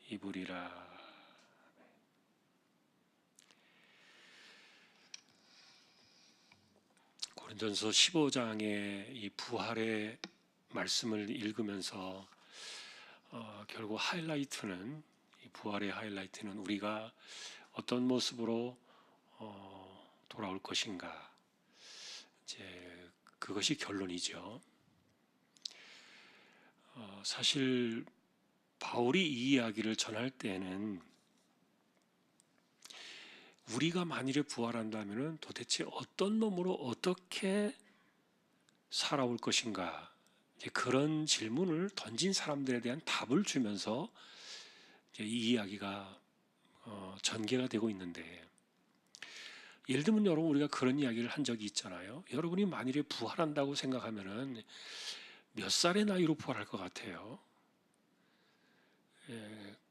입으리라. 고린도전서 15장의 이 부활의 말씀을 읽으면서 결국 하이라이트는, 이 부활의 하이라이트는 우리가 어떤 모습으로 돌아올 것인가, 이제 그것이 결론이죠. 사실 바울이 이 이야기를 전할 때는 우리가 만일에 부활한다면 도대체 어떤 몸으로 어떻게 살아올 것인가, 그런 질문을 던진 사람들에 대한 답을 주면서 이 이야기가 전개가 되고 있는데, 예를 들면 여러분, 우리가 그런 이야기를 한 적이 있잖아요. 여러분이 만일에 부활한다고 생각하면은 몇 살의 나이로 부활할 것 같아요?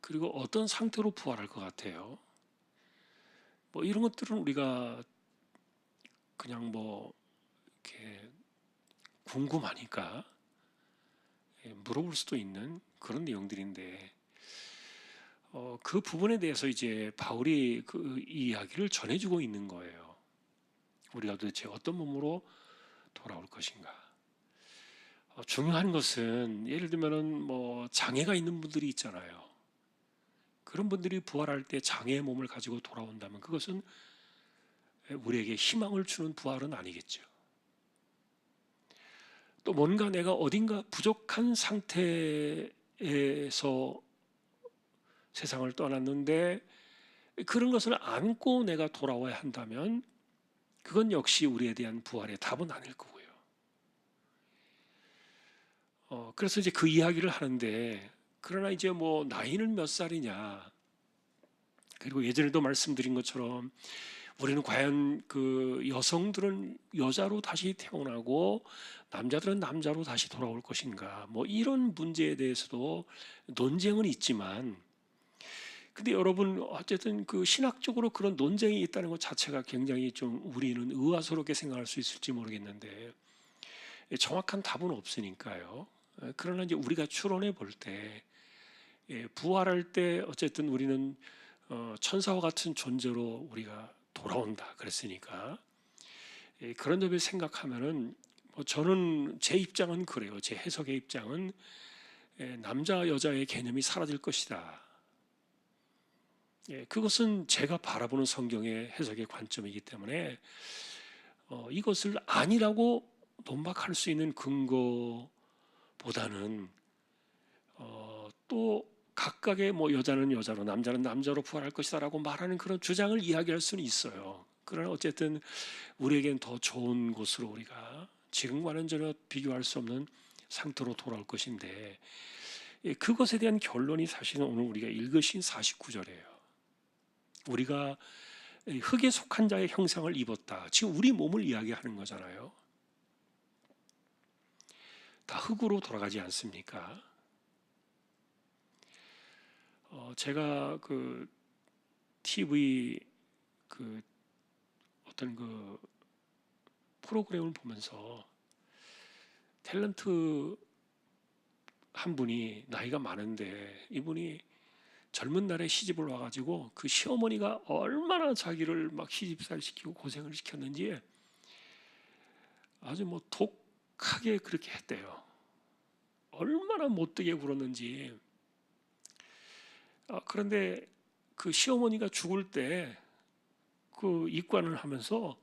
그리고 어떤 상태로 부활할 것 같아요? 뭐 이런 것들은 우리가 그냥 뭐 이렇게 궁금하니까 물어볼 수도 있는 그런 내용들인데, 그 부분에 대해서 이제 바울이 그 이야기를 전해주고 있는 거예요. 우리가 도대체 어떤 몸으로 돌아올 것인가. 중요한 것은, 예를 들면은 뭐 장애가 있는 분들이 있잖아요. 그런 분들이 부활할 때 장애의 몸을 가지고 돌아온다면 그것은 우리에게 희망을 주는 부활은 아니겠죠. 또 뭔가 내가 어딘가 부족한 상태에서 세상을 떠났는데 그런 것을 안고 내가 돌아와야 한다면 그건 역시 우리에 대한 부활의 답은 아닐 거고요. 그래서 이제 그 이야기를 하는데, 그러나 이제 뭐 나이는 몇 살이냐, 그리고 예전에도 말씀드린 것처럼 우리는 과연 그 여성들은 여자로 다시 태어나고 남자들은 남자로 다시 돌아올 것인가, 뭐 이런 문제에 대해서도 논쟁은 있지만, 근데 여러분 어쨌든 그 신학적으로 그런 논쟁이 있다는 것 자체가 굉장히 좀 우리는 의아스럽게 생각할 수 있을지 모르겠는데, 정확한 답은 없으니까요. 그러나 이제 우리가 추론해 볼 때, 부활할 때 어쨌든 우리는 천사와 같은 존재로 우리가 돌아온다 그랬으니까, 그런 점을 생각하면은 저는 제 입장은 그래요. 제 해석의 입장은 남자 여자의 개념이 사라질 것이다. 그것은 제가 바라보는 성경의 해석의 관점이기 때문에 이것을 아니라고 논박할 수 있는 근거보다는 또 각각의 뭐 여자는 여자로 남자는 남자로 부활할 것이다라고 말하는 그런 주장을 이야기할 수는 있어요. 그러나 어쨌든 우리에겐 더 좋은 곳으로 우리가 지금과는 전혀 비교할 수 없는 상태로 돌아올 것인데, 그것에 대한 결론이 사실은 오늘 우리가 읽으신 49절이에요. 우리가 흙에 속한 자의 형상을 입었다. 지금 우리 몸을 이야기하는 거잖아요. 다 흙으로 돌아가지 않습니까? 제가 그 TV 그 어떤 그 프로그램을 보면서 탤런트 한 분이 나이가 많은데, 이분이 젊은 날에 시집을 와가지고 그 시어머니가 얼마나 자기를 막 시집살 시키고 고생을 시켰는지 아주 뭐 독하게 그렇게 했대요. 얼마나 못되게 굴었는지. 그런데 그 시어머니가 죽을 때 그 입관을 하면서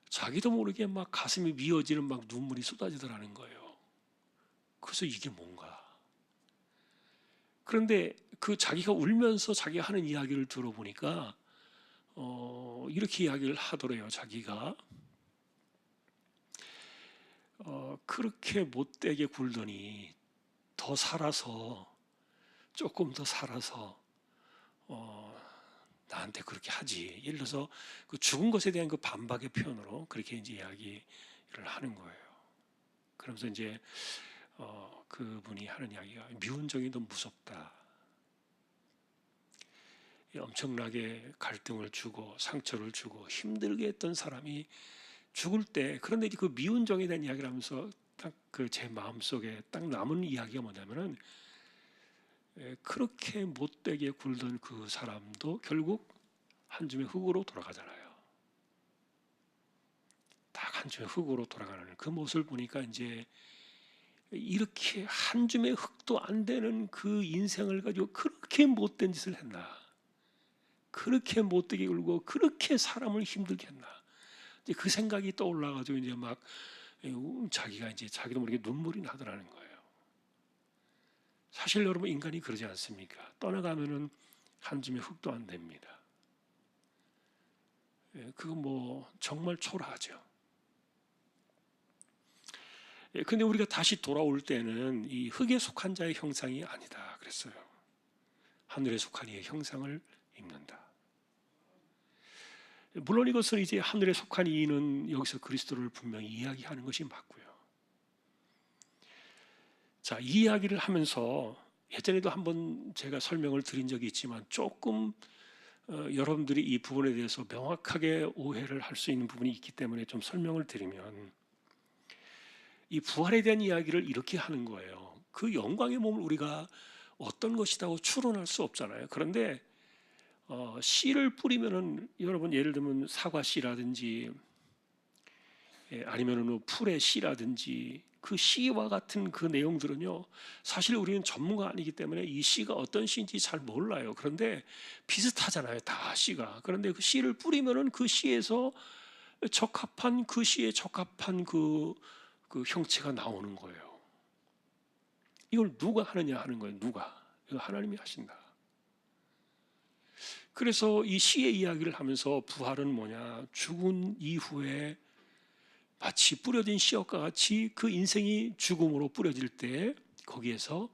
자기도 모르게 막 가슴이 미어지는 막 눈물이 쏟아지더라는 거예요. 그래서 이게 뭔가. 그런데 그 자기가 울면서 자기가 하는 이야기를 들어보니까 이렇게 이야기를 하더래요. 자기가 그렇게 못되게 굴더니 더 살아서, 조금 더 살아서 나한테 그렇게 하지. 예를 들어서 그 죽은 것에 대한 그 반박의 표현으로 그렇게 이제 이야기를 하는 거예요. 그러면서 이제 그분이 하는 이야기가, 미운정이 더 무섭다. 엄청나게 갈등을 주고 상처를 주고 힘들게 했던 사람이 죽을 때, 그런데 그 미운정에 대한 이야기를 하면서 딱 그 제 마음속에 딱 남은 이야기가 뭐냐면은, 그렇게 못되게 굴던 그 사람도 결국 한 줌의 흙으로 돌아가잖아요. 딱 한 줌의 흙으로 돌아가는 그 모습을 보니까 이제 이렇게 한 줌의 흙도 안 되는 그 인생을 가지고 그렇게 못된 짓을 했나? 그렇게 못되게 굴고 그렇게 사람을 힘들게 했나? 이제 그 생각이 떠올라가지고 이제 막 자기가 이제 자기도 모르게 눈물이 나더라는 거예요. 사실 여러분 인간이 그러지 않습니까? 떠나가면은 한 줌의 흙도 안 됩니다. 그거 뭐 정말 초라하죠. 근데 우리가 다시 돌아올 때는 이 흙에 속한 자의 형상이 아니다 그랬어요. 하늘에 속한 이의 형상을 입는다. 물론 이것은 이제 하늘에 속한 이는 여기서 그리스도를 분명히 이야기하는 것이 맞고요. 자, 이 이야기를 하면서 예전에도 한번 제가 설명을 드린 적이 있지만 조금 여러분들이 이 부분에 대해서 명확하게 오해를 할 수 있는 부분이 있기 때문에 좀 설명을 드리면, 이 부활에 대한 이야기를 이렇게 하는 거예요. 그 영광의 몸을 우리가 어떤 것이라고 추론할 수 없잖아요. 그런데 씨를 뿌리면은 여러분 예를 들면 사과 씨라든지 아니면은 풀의 씨라든지 그 씨와 같은 그 내용들은요, 사실 우리는 전문가 아니기 때문에 이 씨가 어떤 씨인지 잘 몰라요. 그런데 비슷하잖아요, 다 씨가. 그런데 그 씨를 뿌리면은 그 씨에서 적합한 그 씨에 적합한 그 형체가 나오는 거예요. 이걸 누가 하느냐 하는 거예요. 누가? 이거 하나님이 하신다. 그래서 이 씨의 이야기를 하면서 부활은 뭐냐? 죽은 이후에 마치 뿌려진 씨앗과 같이 그 인생이 죽음으로 뿌려질 때 거기에서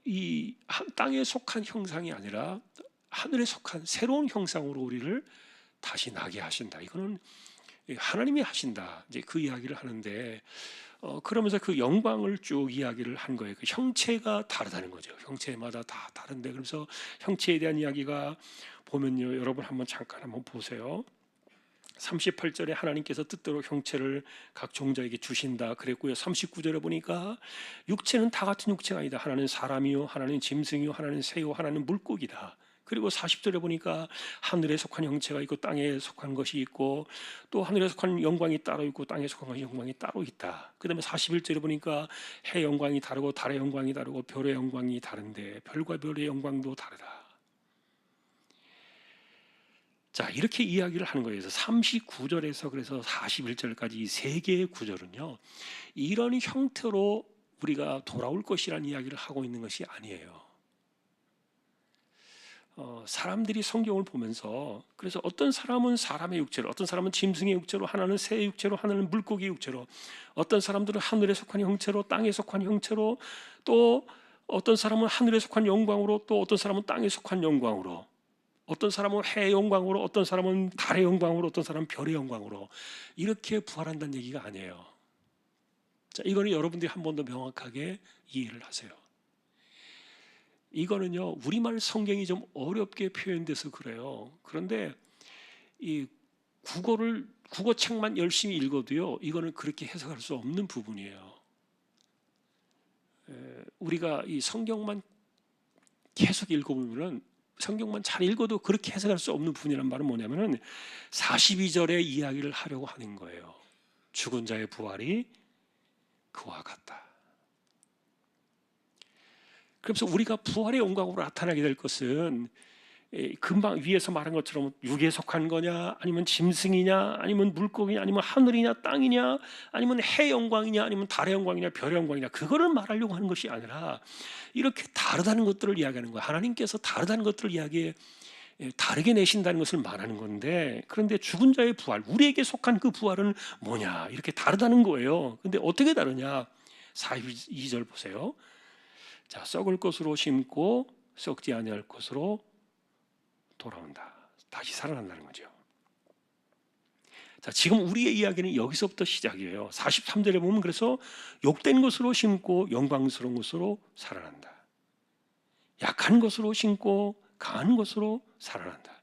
이 땅에 속한 형상이 아니라 하늘에 속한 새로운 형상으로 우리를 다시 나게 하신다. 이거는 하나님이 하신다. 이제 그 이야기를 하는데, 그러면서 그 영광을 쭉 이야기를 한 거예요. 그 형체가 다르다는 거죠. 형체마다 다 다른데, 그래서 형체에 대한 이야기가 보면요, 여러분 잠깐 한번 보세요. 38절에 하나님께서 뜻대로 형체를 각 종자에게 주신다 그랬고요. 39절에 보니까 육체는 다 같은 육체가 아니다. 하나는 사람이요, 하나는 짐승이요, 하나는 새요, 하나는 물고기다. 그리고 40절에 보니까 하늘에 속한 형체가 있고 땅에 속한 것이 있고, 또 하늘에 속한 영광이 따로 있고 땅에 속한 것이 영광이 따로 있다. 그 다음에 41절에 보니까 해 영광이 다르고 달의 영광이 다르고 별의 영광이 다른데 별과 별의 영광도 다르다. 자, 이렇게 이야기를 하는 거예요. 그래서 39절에서 그래서 41절까지 이 세 개의 구절은요, 이런 형태로 우리가 돌아올 것이라는 이야기를 하고 있는 것이 아니에요. 사람들이 성경을 보면서, 그래서 어떤 사람은 사람의 육체로, 어떤 사람은 짐승의 육체로, 하나는 새의 육체로, 하나는 물고기의 육체로, 어떤 사람들은 하늘에 속한 형체로, 땅에 속한 형체로, 또 어떤 사람은 하늘에 속한 영광으로, 또 어떤 사람은 땅에 속한 영광으로, 어떤 사람은 해의 영광으로, 어떤 사람은 달의 영광으로, 어떤 사람은 별의 영광으로, 이렇게 부활한다는 얘기가 아니에요. 자, 이거는 여러분들이 한 번 더 명확하게 이해를 하세요. 이거는요, 우리말 성경이 좀 어렵게 표현돼서 그래요. 그런데 이 국어책만 열심히 읽어도요, 이거는 그렇게 해석할 수 없는 부분이에요. 우리가 이 성경만 계속 읽어보면은, 성경만 잘 읽어도 그렇게 해석할 수 없는 부분이란 말은 뭐냐면은 42절의 이야기를 하려고 하는 거예요. 죽은 자의 부활이 그와 같다. 그래서 우리가 부활의 영광으로 나타나게 될 것은 금방 위에서 말한 것처럼 육에 속한 거냐, 아니면 짐승이냐, 아니면 물고기냐, 아니면 하늘이냐, 땅이냐, 아니면 해 영광이냐, 아니면 달의 영광이냐, 별의 영광이냐, 그거를 말하려고 하는 것이 아니라 이렇게 다르다는 것들을 이야기하는 거예요. 하나님께서 다르다는 것들을 다르게 내신다는 것을 말하는 건데, 그런데 죽은 자의 부활, 우리에게 속한 그 부활은 뭐냐, 이렇게 다르다는 거예요. 근데 어떻게 다르냐? 42절 보세요. 자, 썩을 것으로 심고 썩지 아니할 것으로 돌아온다. 다시 살아난다는 거죠. 자, 지금 우리의 이야기는 여기서부터 시작이에요. 43절에 보면 그래서 욕된 것으로 심고 영광스러운 것으로 살아난다. 약한 것으로 심고 강한 것으로 살아난다.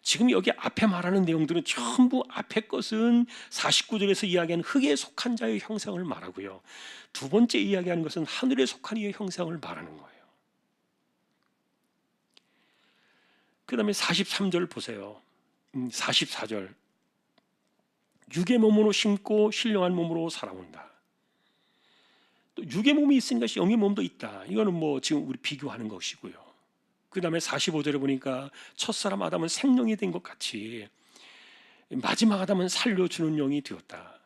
지금 여기 앞에 말하는 내용들은 전부 앞에 것은 49절에서 이야기하는 흙에 속한 자의 형상을 말하고요. 두 번째 이야기하는 것은 하늘에 속한 이의 형상을 말하는 거예요. 그 다음에 43절 보세요. 44절. 육의 몸으로 심고 신령한 몸으로 살아온다. 또 육의 몸이 있으니까 영의 몸도 있다. 이거는 뭐 지금 우리 비교하는 것이고요. 그 다음에 45절에 보니까 첫사람 아담은 생명이 된 것 같이 마지막 아담은 살려주는 영이 되었다.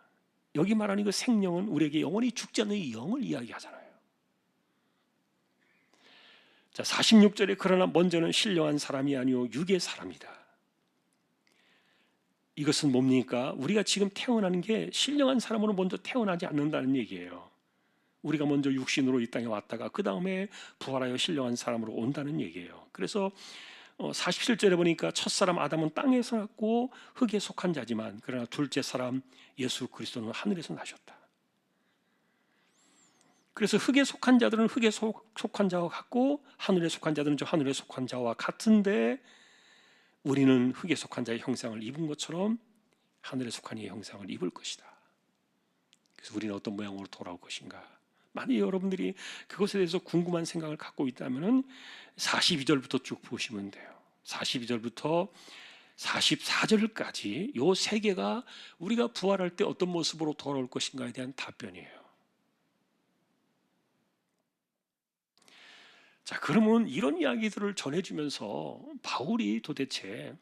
여기 말하는 그 생명은 우리에게 영원히 죽지 않는 이 영을 이야기하잖아요. 자, 46절에 그러나 먼저는 신령한 사람이 아니요 육의 사람이다. 이것은 뭡니까? 우리가 지금 태어나는 게 신령한 사람으로 먼저 태어나지 않는다는 얘기예요. 우리가 먼저 육신으로 이 땅에 왔다가 그 다음에 부활하여 신령한 사람으로 온다는 얘기예요. 그래서 47절에 보니까 첫사람 아담은 땅에서 났고 흙에 속한 자지만 그러나 둘째 사람 예수 그리스도는 하늘에서 나셨다. 그래서 흙에 속한 자들은 흙에 속한 자와 같고 하늘에 속한 자들은 저 하늘에 속한 자와 같은데 우리는 흙에 속한 자의 형상을 입은 것처럼 하늘에 속한 이의 형상을 입을 것이다. 그래서 우리는 어떤 모양으로 돌아올 것인가? 만약 여러분들이 그것에 대해서 궁금한 생각을 갖고 있다면 42절부터 쭉 보시면 돼요. 42절부터 44절까지 이 세 개가 우리가 부활할 때 어떤 모습으로 돌아올 것인가에 대한 답변이에요. 자, 그러면 이런 이야기들을 전해주면서 바울이 도대체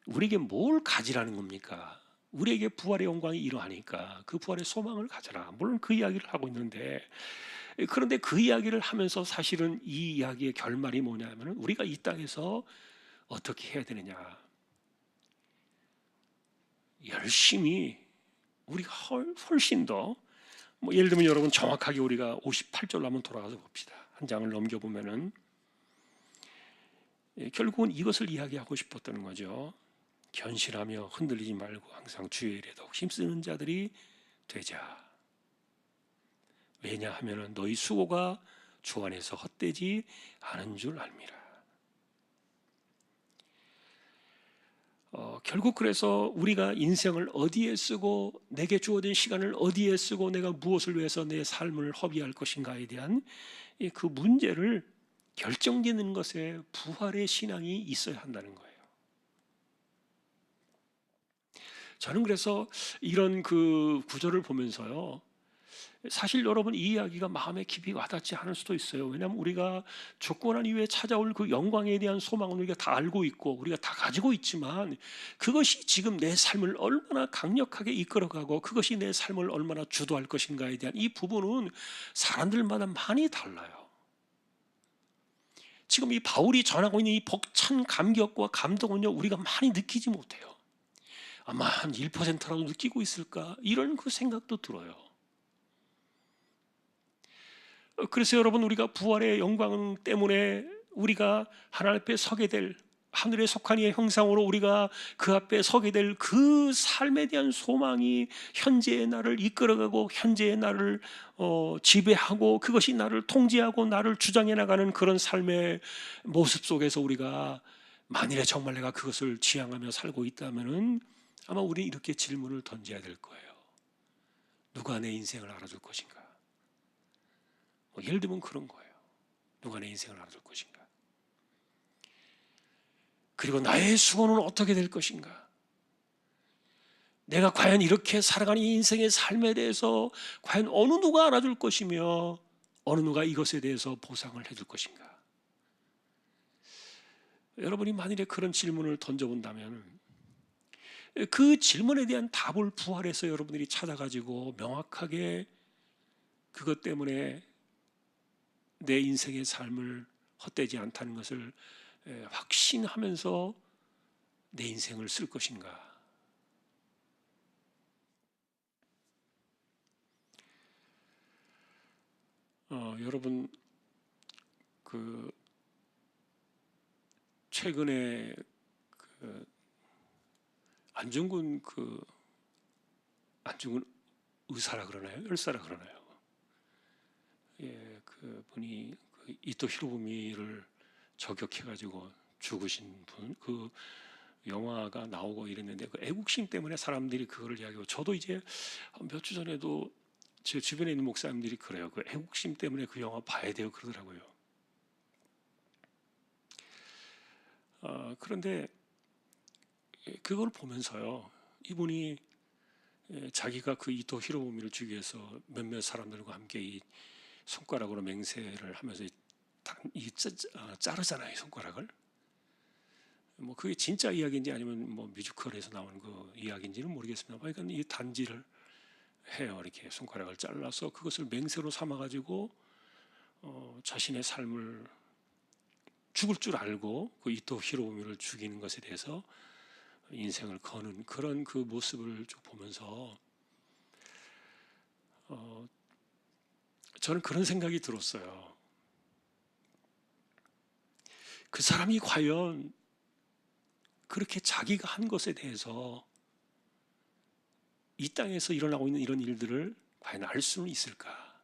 우리에게 뭘 가지라는 겁니까? 우리에게 부활의 영광이 이러하니까 그 부활의 소망을 가져라. 물론 그 이야기를 하고 있는데, 그런데 그 이야기를 하면서 사실은 이 이야기의 결말이 뭐냐면 우리가 이 땅에서 어떻게 해야 되느냐. 열심히 우리가 훨씬 더 예를 들면 여러분 정확하게 우리가 58절로 한번 돌아가서 봅시다. 한 장을 넘겨보면은 결국은 이것을 이야기하고 싶었다는 거죠. 견실하며 흔들리지 말고 항상 주의 일에 더욱 힘쓰는 자들이 되자. 왜냐하면 너희 수고가 주 안에서 헛되지 않은 줄 압니다. 결국 그래서 우리가 인생을 어디에 쓰고 내게 주어진 시간을 어디에 쓰고 내가 무엇을 위해서 내 삶을 허비할 것인가에 대한 그 문제를 결정짓는 것에 부활의 신앙이 있어야 한다는 거예요. 저는 그래서 이런 그 구절을 보면서요, 사실 여러분 이 이야기가 마음에 깊이 와닿지 않을 수도 있어요. 왜냐하면 우리가 죽고 난 이후에 찾아올 그 영광에 대한 소망은 우리가 다 알고 있고 우리가 다 가지고 있지만 그것이 지금 내 삶을 얼마나 강력하게 이끌어가고 그것이 내 삶을 얼마나 주도할 것인가에 대한 이 부분은 사람들마다 많이 달라요. 지금 이 바울이 전하고 있는 이 벅찬 감격과 감동은요, 우리가 많이 느끼지 못해요. 아마 한 1%라도 느끼고 있을까? 이런 그 생각도 들어요. 그래서 여러분 우리가 부활의 영광 때문에 우리가 하나님 앞에 서게 될 하늘에 속한 이의 형상으로 우리가 그 앞에 서게 될 그 삶에 대한 소망이 현재의 나를 이끌어가고 현재의 나를 지배하고 그것이 나를 통제하고 나를 주장해 나가는 그런 삶의 모습 속에서 우리가 만일에 정말 내가 그것을 지향하며 살고 있다면은 아마 우리는 이렇게 질문을 던져야 될 거예요. 누가 내 인생을 알아줄 것인가? 예를 들면 그런 거예요. 누가 내 인생을 알아줄 것인가? 그리고 나의 수고는 어떻게 될 것인가? 내가 과연 이렇게 살아가는 인생의 삶에 대해서 과연 어느 누가 알아줄 것이며 어느 누가 이것에 대해서 보상을 해줄 것인가? 여러분이 만일에 그런 질문을 던져본다면 그 질문에 대한 답을 부활해서 여러분들이 찾아가지고 명확하게 그것 때문에 내 인생의 삶을 헛되지 않다는 것을 확신하면서 내 인생을 쓸 것인가? 여러분 그 최근에 그 안중근 의사라 그러나요? 열사라 그러나요? 예, 그 분이 이토 히로부미를 저격해가지고 죽으신 분, 그 영화가 나오고 이랬는데 그 애국심 때문에 사람들이 그거를 이야기하고 저도 이제 몇 주 전에도 제 주변에 있는 목사님들이 그래요. 그 애국심 때문에 그 영화 봐야 돼요 그러더라고요. 그런데 그걸 보면서요, 이분이 자기가 그 이토 히로부미를 주기 위해서 몇몇 사람들과 함께 이 손가락으로 맹세를 하면서 자르잖아요, 손가락을. 뭐 그게 진짜 이야기인지 아니면 뭐 뮤지컬에서 나오는 그 이야기인지는 모르겠습니다. 그러니까 이 단지를 해요. 이렇게 손가락을 잘라서 그것을 맹세로 삼아가지고 자신의 삶을 죽을 줄 알고 그 이토 히로부미를 죽이는 것에 대해서 인생을 거는 그런 그 모습을 쭉 보면서 저는 그런 생각이 들었어요. 그 사람이 과연 그렇게 자기가 한 것에 대해서 이 땅에서 일어나고 있는 이런 일들을 과연 알 수는 있을까?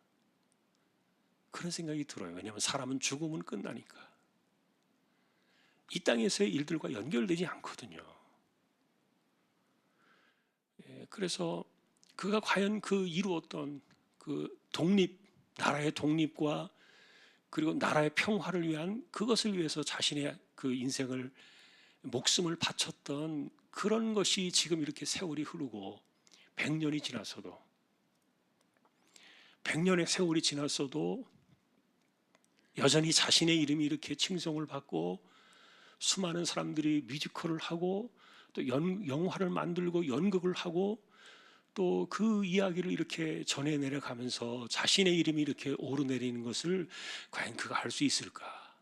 그런 생각이 들어요. 왜냐하면 사람은 죽으면 끝나니까. 이 땅에서의 일들과 연결되지 않거든요. 그래서 그가 과연 그 이루었던 그 나라의 독립과 그리고 나라의 평화를 위한 그것을 위해서 자신의 그 인생을 목숨을 바쳤던 그런 것이 지금 이렇게 세월이 흐르고 100년이 지났어도 100년의 세월이 지났어도 여전히 자신의 이름이 이렇게 칭송을 받고 수많은 사람들이 뮤지컬을 하고 또 영화를 만들고 연극을 하고 또 그 이야기를 이렇게 전해 내려가면서 자신의 이름이 이렇게 오르내리는 것을 과연 그가 할 수 있을까?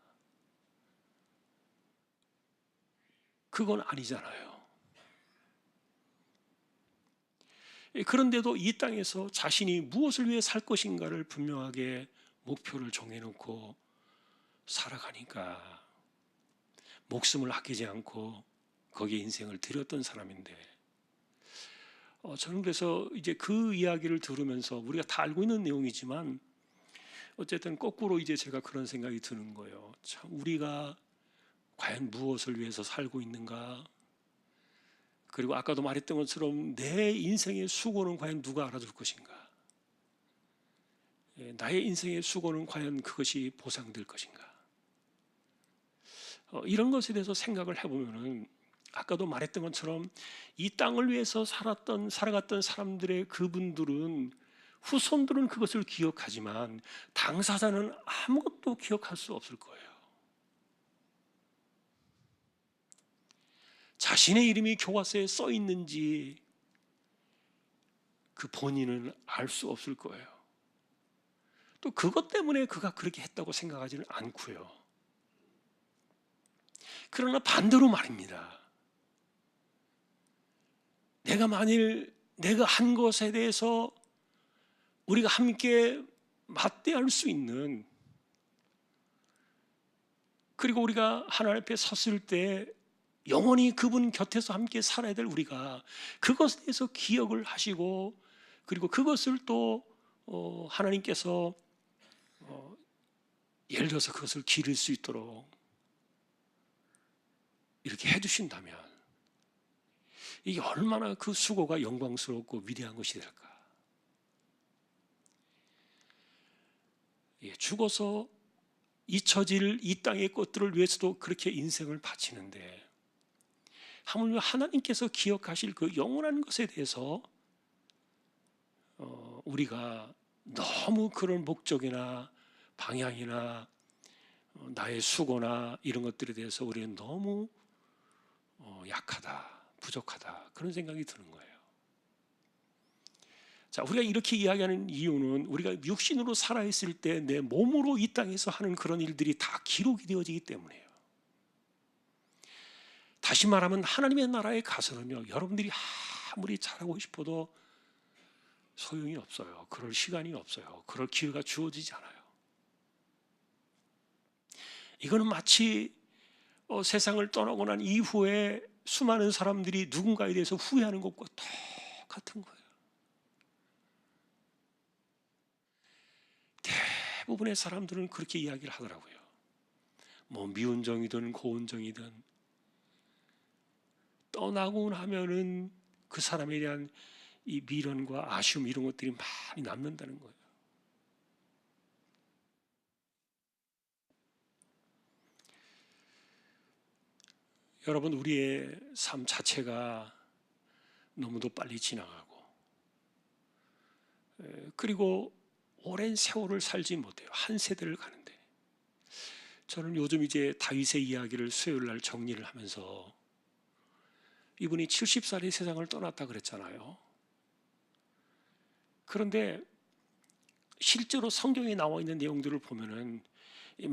그건 아니잖아요. 그런데도 이 땅에서 자신이 무엇을 위해 살 것인가를 분명하게 목표를 정해놓고 살아가니까 목숨을 아끼지 않고 거기에 인생을 들였던 사람인데 저는 그래서 이제 그 이야기를 들으면서 우리가 다 알고 있는 내용이지만 어쨌든 거꾸로 이제 제가 그런 생각이 드는 거예요. 참 우리가 과연 무엇을 위해서 살고 있는가? 그리고 아까도 말했던 것처럼 내 인생의 수고는 과연 누가 알아줄 것인가? 나의 인생의 수고는 과연 그것이 보상될 것인가? 이런 것에 대해서 생각을 해보면은 아까도 말했던 것처럼 이 땅을 위해서 살아갔던 사람들의 그분들은 후손들은 그것을 기억하지만 당사자는 아무것도 기억할 수 없을 거예요. 자신의 이름이 교과서에 써 있는지 그 본인은 알 수 없을 거예요. 또 그것 때문에 그가 그렇게 했다고 생각하지는 않고요. 그러나 반대로 말입니다. 내가 만일 내가 한 것에 대해서 우리가 함께 맞대할 수 있는 그리고 우리가 하나님 앞에 섰을 때 영원히 그분 곁에서 함께 살아야 될 우리가 그것에 대해서 기억을 하시고 그리고 그것을 또 하나님께서 예를 들어서 그것을 기를 수 있도록 이렇게 해주신다면 이게 얼마나 그 수고가 영광스럽고 위대한 것이 될까. 죽어서 잊혀질 이 땅의 것들을 위해서도 그렇게 인생을 바치는데 하물며 하나님께서 기억하실 그 영원한 것에 대해서 우리가 너무 그런 목적이나 방향이나 나의 수고나 이런 것들에 대해서 우리는 너무 약하다, 부족하다 그런 생각이 드는 거예요. 자, 우리가 이렇게 이야기하는 이유는 우리가 육신으로 살아있을 때 내 몸으로 이 땅에서 하는 그런 일들이 다 기록이 되어지기 때문이에요. 다시 말하면 하나님의 나라에 가서는요, 여러분들이 아무리 잘하고 싶어도 소용이 없어요. 그럴 시간이 없어요. 그럴 기회가 주어지지 않아요. 이거는 마치 세상을 떠나고 난 이후에 수많은 사람들이 누군가에 대해서 후회하는 것과 똑같은 거예요. 대부분의 사람들은 그렇게 이야기를 하더라고요. 뭐 미운정이든 고운정이든 떠나고 나면은 그 사람에 대한 이 미련과 아쉬움 이런 것들이 많이 남는다는 거예요. 여러분, 우리의 삶 자체가 너무도 빨리 지나가고, 그리고 오랜 세월을 살지 못해요. 한 세대를 가는데. 저는 요즘 이제 다윗의 이야기를 수요일 날 정리를 하면서, 이분이 70살에 세상을 떠났다 그랬잖아요. 그런데 실제로 성경에 나와 있는 내용들을 보면은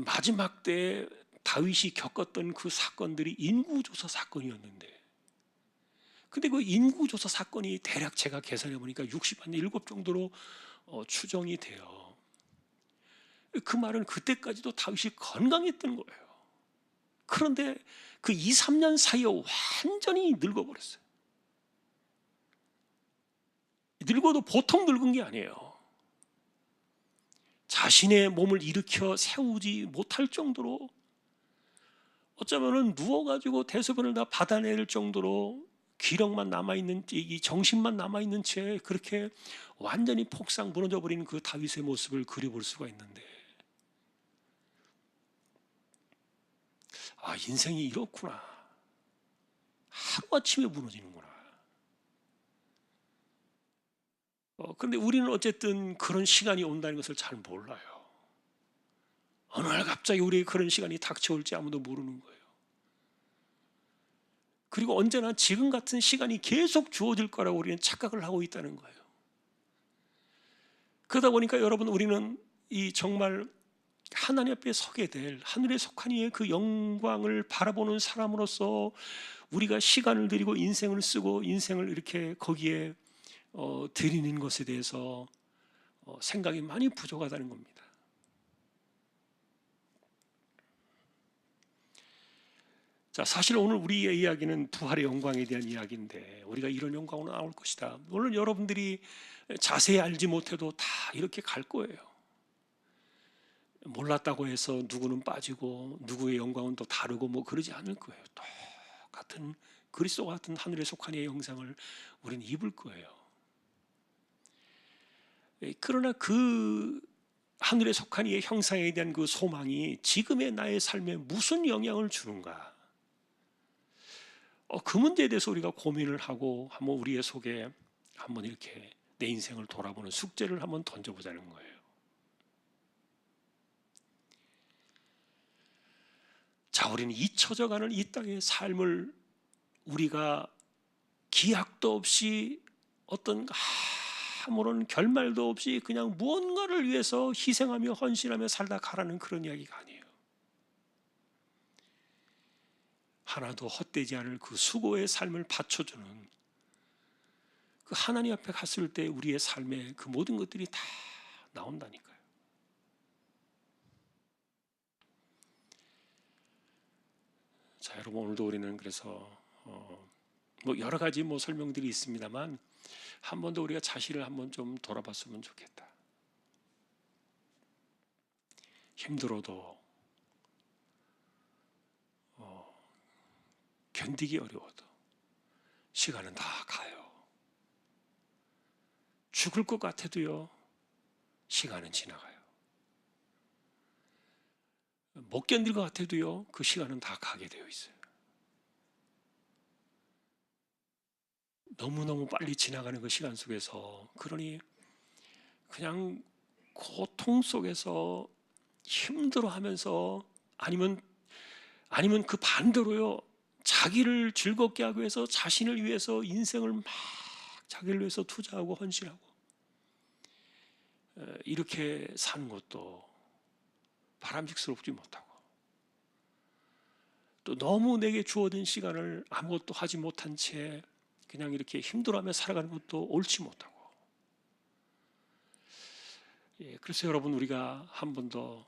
마지막 때 다윗이 겪었던 그 사건들이 인구조사 사건이었는데, 근데 그 인구조사 사건이 대략 제가 계산해 보니까 60한 7 정도로 추정이 돼요. 그 말은 그때까지도 다윗이 건강했던 거예요. 그런데 그 2, 3년 사이에 완전히 늙어버렸어요. 늙어도 보통 늙은 게 아니에요. 자신의 몸을 일으켜 세우지 못할 정도로, 어쩌면은 누워가지고 대소변을 다 받아낼 정도로 기력만 남아있는, 이 정신만 남아있는 채 그렇게 완전히 폭삭 무너져 버린 그 다윗의 모습을 그려볼 수가 있는데, 아, 인생이 이렇구나. 하루아침에 무너지는구나. 근데 우리는 어쨌든 그런 시간이 온다는 것을 잘 몰라요. 어느 날 갑자기 우리에게 그런 시간이 닥쳐올지 아무도 모르는 거예요. 그리고 언제나 지금 같은 시간이 계속 주어질 거라고 우리는 착각을 하고 있다는 거예요. 그러다 보니까 여러분, 우리는 이 정말 하나님 앞에 서게 될 하늘에 속한 이의 그 영광을 바라보는 사람으로서 우리가 시간을 들이고 인생을 쓰고 인생을 이렇게 거기에 드리는 것에 대해서 생각이 많이 부족하다는 겁니다. 자, 사실 오늘 우리의 이야기는 부활의 영광에 대한 이야기인데, 우리가 이런 영광으로 나올 것이다. 물론 여러분들이 자세히 알지 못해도 다 이렇게 갈 거예요. 몰랐다고 해서 누구는 빠지고 누구의 영광은 또 다르고 뭐 그러지 않을 거예요. 똑같은 그리스도와 같은 하늘에 속한 이의 형상을 우리는 입을 거예요. 그러나 그 하늘에 속한 이의 형상에 대한 그 소망이 지금의 나의 삶에 무슨 영향을 주는가? 그 문제에 대해서 우리가 고민을 하고 한번 우리의 속에 한번 이렇게 내 인생을 돌아보는 숙제를 한번 던져보자는 거예요. 자, 우리는 잊혀져가는 이 땅의 삶을 우리가 기약도 없이 어떤 아무런 결말도 없이 그냥 무언가를 위해서 희생하며 헌신하며 살다 가라는 그런 이야기가 아니에요. 하나도 헛되지 않을 그 수고의 삶을 바쳐주는, 그 하나님 앞에 갔을 때 우리의 삶에 그 모든 것들이 다 나온다니까요. 자, 여러분, 오늘도 우리는 그래서 뭐 여러 가지 뭐 설명들이 있습니다만, 한 번 더 우리가 자신을 한번 좀 돌아봤으면 좋겠다. 힘들어도 견디기 어려워도 시간은 다 가요. 죽을 것 같아도요, 시간은 지나가요. 못 견딜 것 같아도요, 그 시간은 다 가게 되어 있어요. 너무너무 빨리 지나가는 그 시간 속에서, 그러니 그냥 고통 속에서 힘들어하면서, 아니면 그 반대로요, 자기를 즐겁게 하기 위해서 자신을 위해서 인생을 막 자기를 위해서 투자하고 헌신하고 이렇게 사는 것도 바람직스럽지 못하고, 또 너무 내게 주어진 시간을 아무것도 하지 못한 채 그냥 이렇게 힘들어하며 살아가는 것도 옳지 못하고, 그래서 여러분, 우리가 한 번 더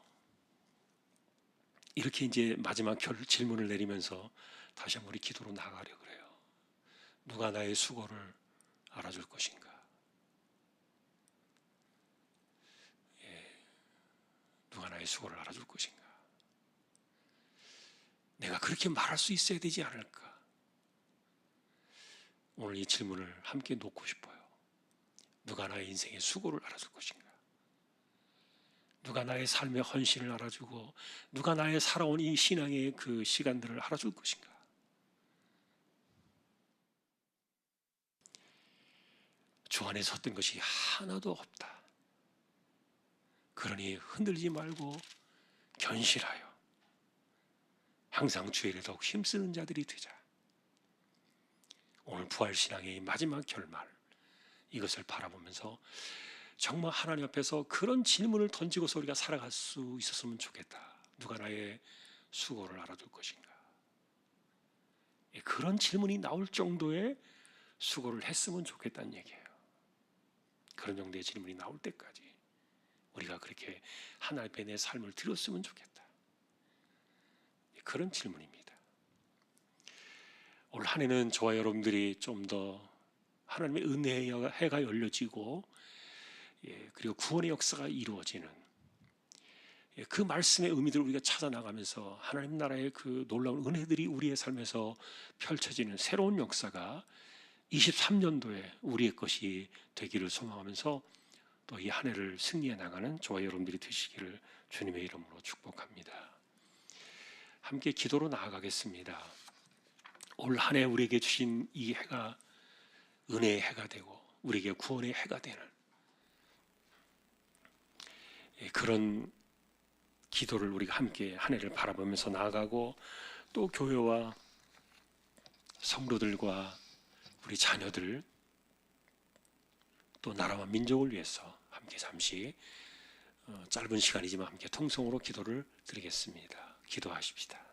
이렇게 이제 마지막 질문을 내리면서 다시 한번 우리 기도로 나가려 그래요. 누가 나의 수고를 알아줄 것인가? 누가 나의 수고를 알아줄 것인가? 내가 그렇게 말할 수 있어야 되지 않을까? 오늘 이 질문을 함께 놓고 싶어요. 누가 나의 인생의 수고를 알아줄 것인가? 누가 나의 삶의 헌신을 알아주고, 누가 나의 살아온 이 신앙의 그 시간들을 알아줄 것인가? 주 안에 섰던 것이 하나도 없다. 그러니 흔들리지 말고 견실하여 항상 주의 일에 더욱 힘쓰는 자들이 되자. 오늘 부활신앙의 마지막 결말, 이것을 바라보면서 정말 하나님 앞에서 그런 질문을 던지고서 우리가 살아갈 수 있었으면 좋겠다. 누가 나의 수고를 알아둘 것인가? 그런 질문이 나올 정도의 수고를 했으면 좋겠다는 얘기예요. 그런 정도의 질문이 나올 때까지 우리가 그렇게 하나님 앞에 내 삶을 드렸으면 좋겠다. 그런 질문입니다. 올 한 해는 저와 여러분들이 좀 더 하나님의 은혜의 해가 열려지고, 그리고 구원의 역사가 이루어지는 그 말씀의 의미들을 우리가 찾아나가면서 하나님 나라의 그 놀라운 은혜들이 우리의 삶에서 펼쳐지는 새로운 역사가 23년도에 우리의 것이 되기를 소망하면서 또 이 한 해를 승리해 나가는 저와 여러분들이 되시기를 주님의 이름으로 축복합니다. 함께 기도로 나아가겠습니다. 올 한 해 우리에게 주신 이 해가 은혜의 해가 되고 우리에게 구원의 해가 되는 그런 기도를 우리가 함께 한 해를 바라보면서 나아가고, 또 교회와 성도들과 우리 자녀들, 또 나라와 민족을 위해서 함께 잠시 짧은 시간이지만 함께 통성으로 기도를 드리겠습니다. 기도하십시다.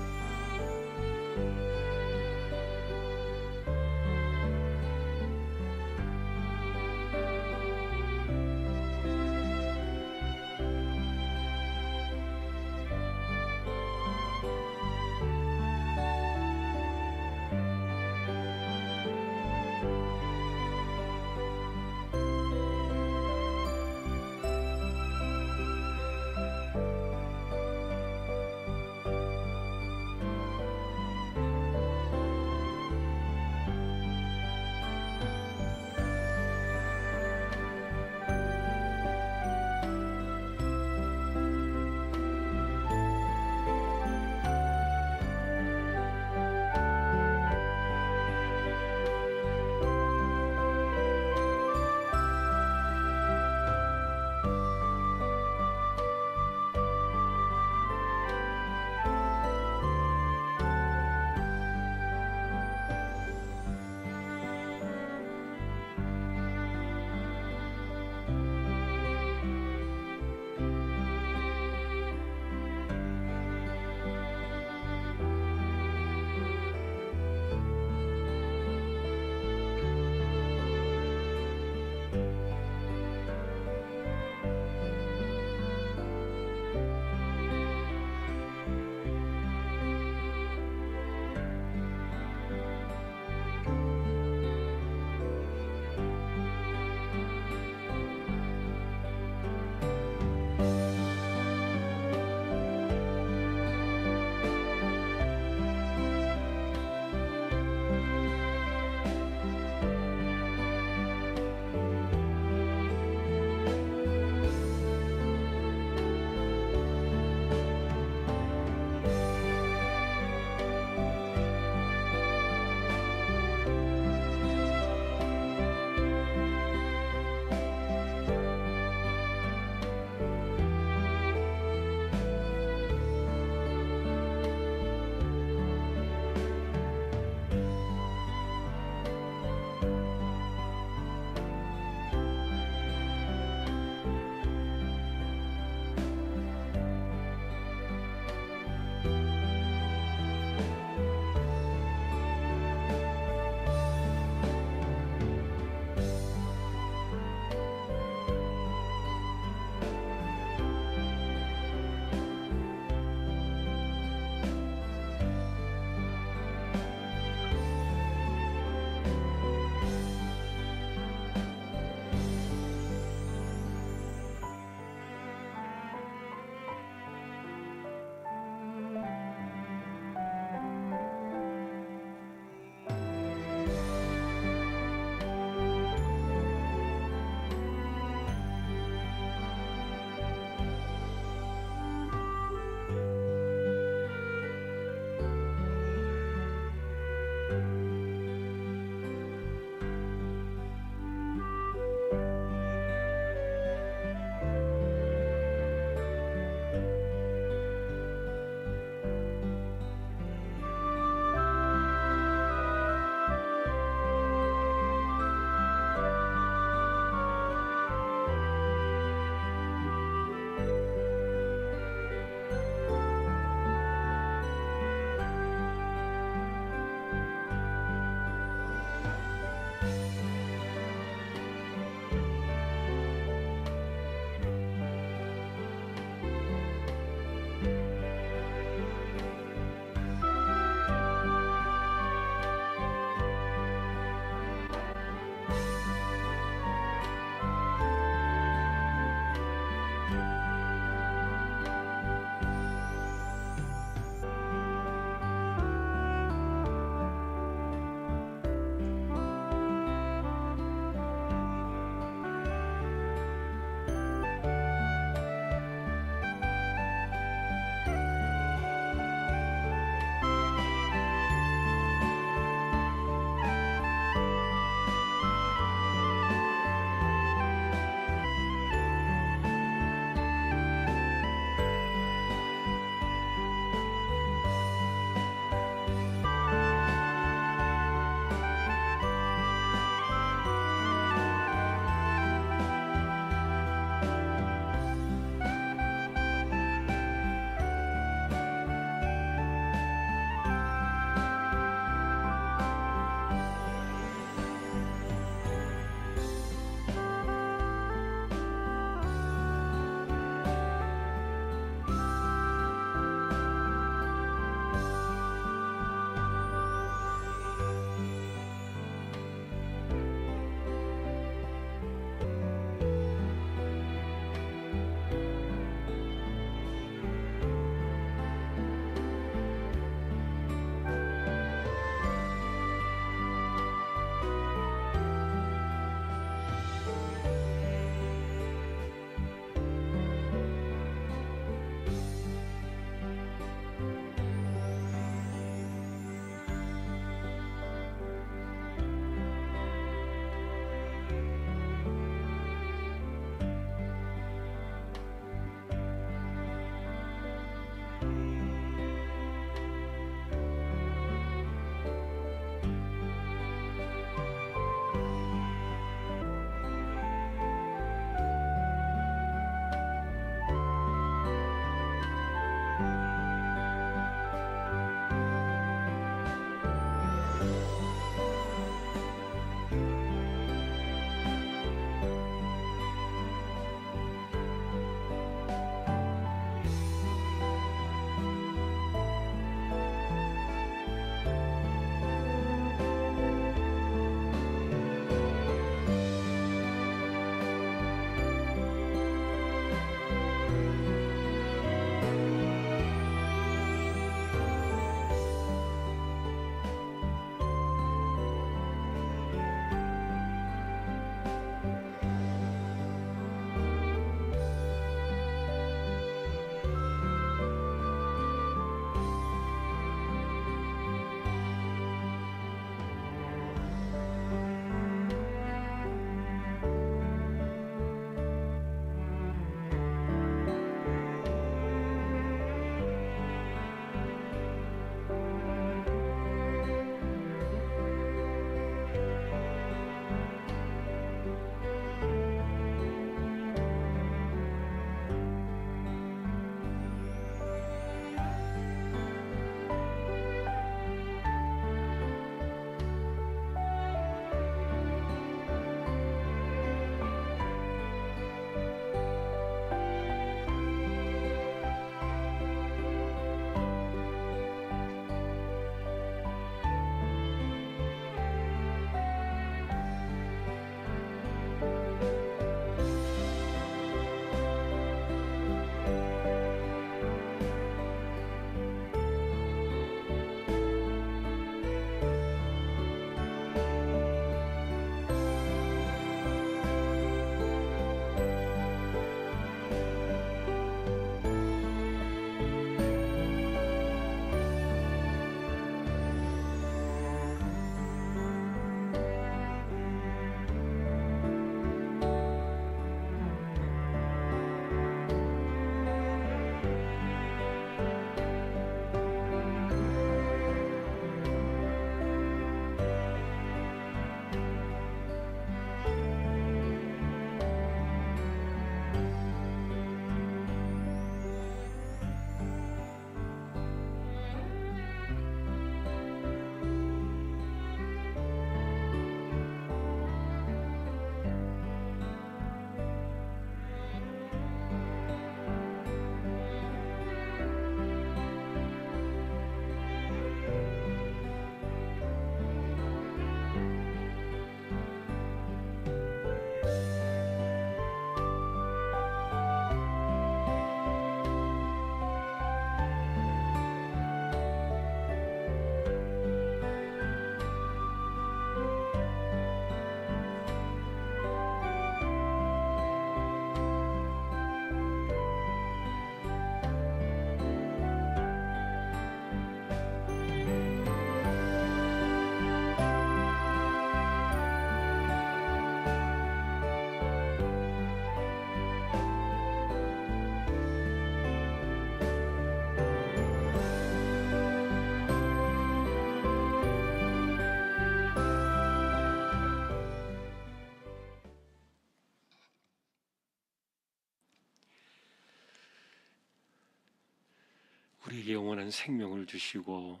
우리에게 영원한 생명을 주시고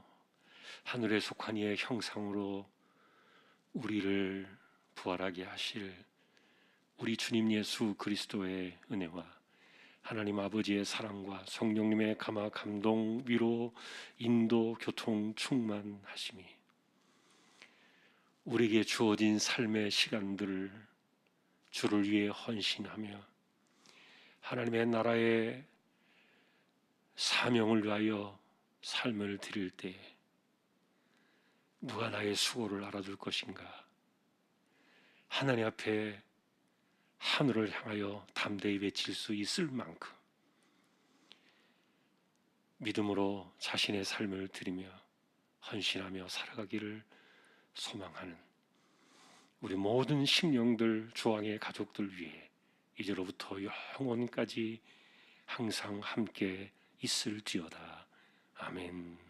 하늘에 속한 이의 형상으로 우리를 부활하게 하실 우리 주님 예수 그리스도의 은혜와 하나님 아버지의 사랑과 성령님의 감화 감동 위로 인도 교통 충만하심이 우리에게 주어진 삶의 시간들을 주를 위해 헌신하며 하나님의 나라의 사명을 위하여 삶을 드릴 때 누가 나의 수고를 알아줄 것인가? 하나님 앞에 하늘을 향하여 담대히 외칠 수 있을 만큼 믿음으로 자신의 삶을 드리며 헌신하며 살아가기를 소망하는 우리 모든 심령들 조항의 가족들 위해 이제로부터 영원까지 항상 함께 있을지어다. 아멘.